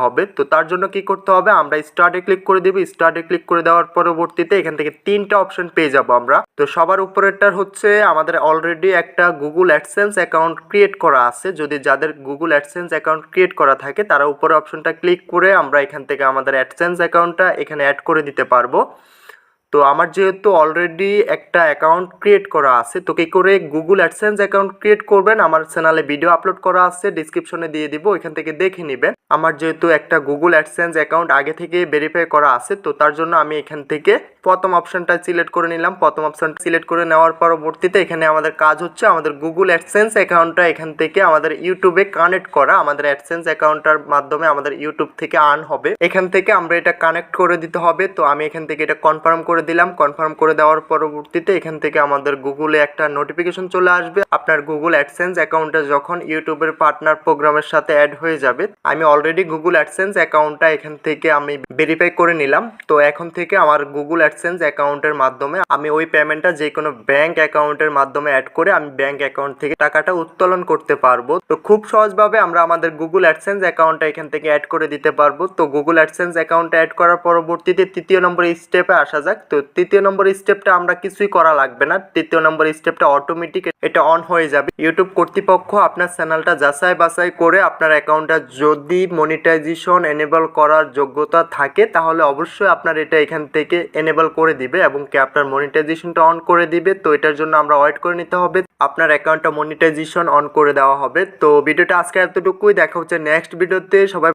হবে। তো তার জন্য কি করতে হবে, আমরা স্টার্টে ক্লিক করে দেব। স্টার্টে ক্লিক করে দেওয়ার পরবর্তীতে এখান থেকে 3টা অপশন পেয়ে যাব আমরা। তো সবার উপরেরটার হচ্ছে আমাদের অলরেডি একটা গুগল অ্যাডসেন্স অ্যাকাউন্ট ক্রিয়েট করা আছে। যদি যাদের গুগল অ্যাডসেন্স অ্যাকাউন্ট ক্রিয়েট করা থাকে তারা উপরে অপশনটা ক্লিক করে আমরা এখান থেকে আমাদের অ্যাডসেন্স অ্যাকাউন্টটা এখানে অ্যাড করে দিতে পারবো। তো আমার যেহেতু অলরেডি একটা অ্যাকাউন্ট ক্রিয়েট করা আছে, তো কী করে গুগল অ্যাডসেন্স অ্যাকাউন্ট ক্রিয়েট করবেন আমার চ্যানেলে ভিডিও আপলোড করা আছে, ডিসক্রিপশনে দিয়ে দিব, এখান থেকে দেখে নেবেন। আমার যেহেতু একটা গুগল অ্যাডসেন্স অ্যাকাউন্ট আগে থেকে ভেরিফাই করা আছে, তো তার জন্য আমি এখান থেকে প্রথম অপশনটা সিলেক্ট করে নিলাম। প্রথম অপশনটা সিলেক্ট করে নেওয়ার পরবর্তীতে এখানে আমাদের কাজ হচ্ছে আমাদের গুগল অ্যাডসেন্স অ্যাকাউন্টটা এখান থেকে আমাদের ইউটিউবে কানেক্ট করা। আমাদের অ্যাডসেন্স অ্যাকাউন্টটার মাধ্যমে আমাদের ইউটিউব থেকে আর্ন হবে, এখান থেকে আমরা এটা কানেক্ট করে দিতে হবে। তো আমি এখান থেকে এটা কনফার্ম করে দিলাম। কনফার্ম করে দেওয়ার পরবর্তীতে এখান থেকে আমাদের গুগলে একটা নোটিফিকেশন চলে আসবে আপনার গুগল অ্যাডসেন্স অ্যাকাউন্টটা যখন ইউটিউবের পার্টনার প্রোগ্রামের সাথে অ্যাড হয়ে যাবে। আমি অলরেডি গুগল অ্যাডসেন্স অ্যাকাউন্টটা এখান থেকে আমি ভেরিফাই করে নিলাম। তো এখন থেকে আমার গুগল অ্যাডসেন্স অ্যাকাউন্টের মাধ্যমে আমি ওই পেমেন্টটা যে কোনো ব্যাংক অ্যাকাউন্টের মাধ্যমে অ্যাড করে আমি ব্যাংক অ্যাকাউন্ট থেকে টাকাটা উত্তোলন করতে পারবো। তো খুব সহজভাবে আমরা আমাদের গুগল অ্যাডসেন্স অ্যাকাউন্টটা এখান থেকে অ্যাড করে দিতে পারবো। তো গুগল অ্যাডসেন্স অ্যাকাউন্টটা অ্যাড করার পরবর্তীতে তৃতীয় নম্বর স্টেপে আসা যাক। তো তৃতীয় নম্বর স্টেপটা আমরা কিছুই করা লাগবে না। তৃতীয় নম্বর স্টেপটা অটোমেটিক এটা অন হয়ে যাবে। ইউটিউব কর্তৃপক্ষ আপনার চ্যানেলটা যাচাই বাছাই করে আপনার অ্যাকাউন্টটা যদি মনিটাইজেশন এনেবল করার যোগ্যতা থাকে তাহলে অবশ্যই আপনার এটা এখান থেকে এনেবল করে দিবে এবং কি আপনার মনিটাইজেশনটা অন করে দিবে। তো এটার জন্য আমরা ওয়েট করে নিতে হবে, আপনার অ্যাকাউন্টটা মনিটাইজেশন অন করে দেওয়া হবে। তো ভিডিওটা আজকে এতটুকুই, দেখা হচ্ছে নেক্সট ভিডিওতে। সবাই